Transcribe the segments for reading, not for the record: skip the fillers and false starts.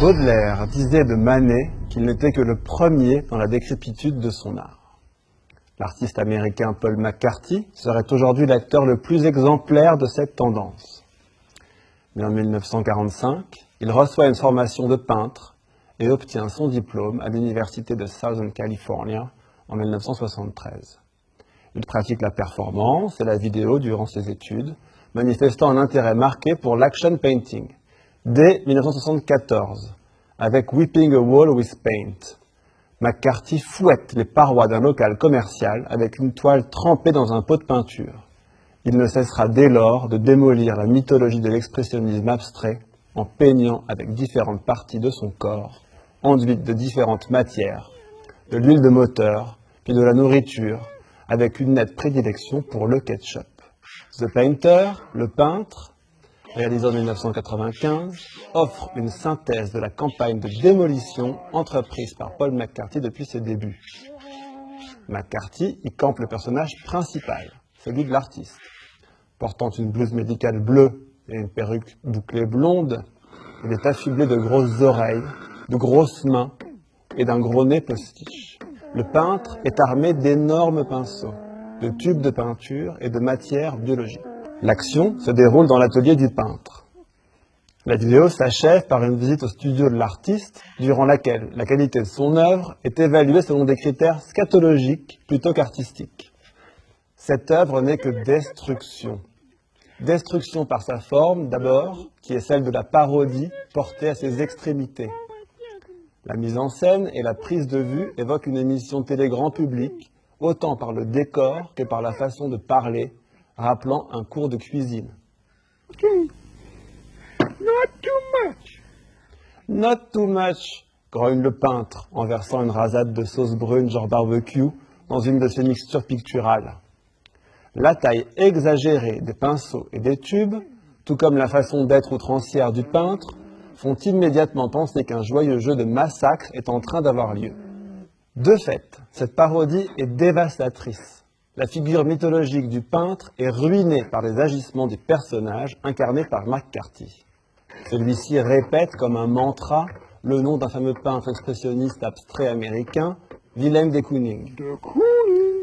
Baudelaire disait de Manet qu'il n'était que le premier dans la décrépitude de son art. L'artiste américain Paul McCarthy serait aujourd'hui l'acteur le plus exemplaire de cette tendance. Mais en 1945, il reçoit une formation de peintre et obtient son diplôme à l'université de Southern California en 1973. Il pratique la performance et la vidéo durant ses études, manifestant un intérêt marqué pour l'action painting. Dès 1974, avec Whipping a Wall with Paint, McCarthy fouette les parois d'un local commercial avec une toile trempée dans un pot de peinture. Il ne cessera dès lors de démolir la mythologie de l'expressionnisme abstrait en peignant avec différentes parties de son corps, enduites de différentes matières, de l'huile de moteur, puis de la nourriture, avec une nette prédilection pour le ketchup. The Painter, le peintre, réalisé en 1995, offre une synthèse de la campagne de démolition entreprise par Paul McCarthy depuis ses débuts. McCarthy y campe le personnage principal, celui de l'artiste. Portant une blouse médicale bleue et une perruque bouclée blonde, il est affublé de grosses oreilles, de grosses mains et d'un gros nez postiche. Le peintre est armé d'énormes pinceaux, de tubes de peinture et de matières biologiques. L'action se déroule dans l'atelier du peintre. La vidéo s'achève par une visite au studio de l'artiste, durant laquelle la qualité de son œuvre est évaluée selon des critères scatologiques plutôt qu'artistiques. Cette œuvre n'est que destruction. Destruction par sa forme, d'abord, qui est celle de la parodie portée à ses extrémités. La mise en scène et la prise de vue évoquent une émission télé grand public, autant par le décor que par la façon de parler, rappelant un cours de cuisine. Not too much. Not too much, grogne le peintre en versant une rasade de sauce brune genre barbecue dans une de ses mixtures picturales. La taille exagérée des pinceaux et des tubes, tout comme la façon d'être outrancière du peintre, font immédiatement penser qu'un joyeux jeu de massacre est en train d'avoir lieu. De fait, cette parodie est dévastatrice. La figure mythologique du peintre est ruinée par les agissements des personnages incarnés par McCarthy. Celui-ci répète comme un mantra le nom d'un fameux peintre expressionniste abstrait américain, Willem de Kooning.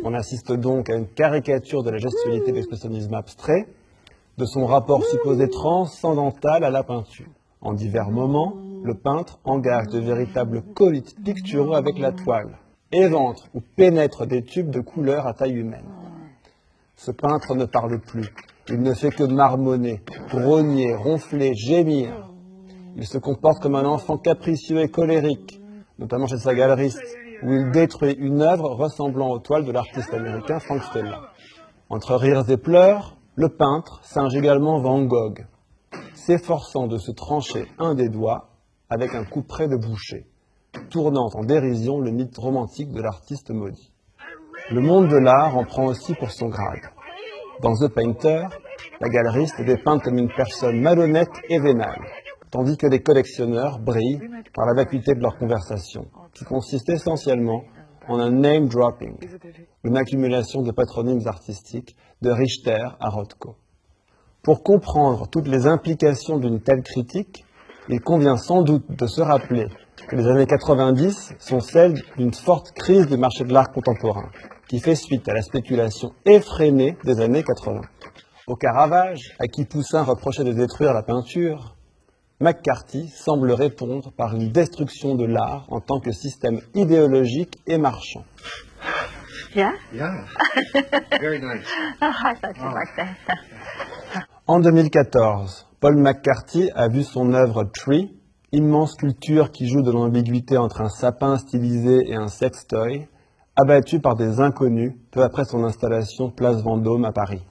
On assiste donc à une caricature de la gestualité de l'expressionnisme abstrait, de son rapport supposé transcendantal à la peinture. En divers moments, le peintre engage de véritables collites picturaux avec la toile, éventre ou pénètre des tubes de couleur à taille humaine. Ce peintre ne parle plus, il ne fait que marmonner, grogner, ronfler, gémir. Il se comporte comme un enfant capricieux et colérique, notamment chez sa galeriste, où il détruit une œuvre ressemblant aux toiles de l'artiste américain Frank Stella. Entre rires et pleurs, le peintre singe également Van Gogh, s'efforçant de se trancher un des doigts avec un couperet de boucher, tournant en dérision le mythe romantique de l'artiste maudit. Le monde de l'art en prend aussi pour son grade. Dans The Painter, la galeriste est dépeinte comme une personne malhonnête et vénale, tandis que les collectionneurs brillent par la vacuité de leur conversation, qui consiste essentiellement en un name dropping, une accumulation de patronymes artistiques de Richter à Rothko. Pour comprendre toutes les implications d'une telle critique, il convient sans doute de se rappeler que les années 90 sont celles d'une forte crise du marché de l'art contemporain, qui fait suite à la spéculation effrénée des années 80. Au Caravage, à qui Poussin reprochait de détruire la peinture, McCarthy semble répondre par une destruction de l'art en tant que système idéologique et marchand. Yeah? Yeah. Very nice. Oh, I thought you liked that. En 2014, Paul McCarthy a vu son œuvre Tree, immense sculpture qui joue de l'ambiguïté entre un sapin stylisé et un sextoy, abattue par des inconnus peu après son installation place Vendôme à Paris.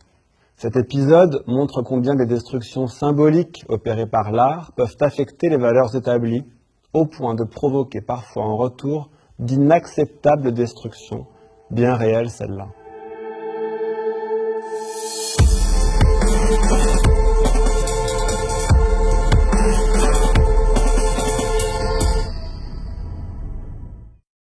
Cet épisode montre combien les destructions symboliques opérées par l'art peuvent affecter les valeurs établies, au point de provoquer parfois en retour d'inacceptables destructions, bien réelles celles-là.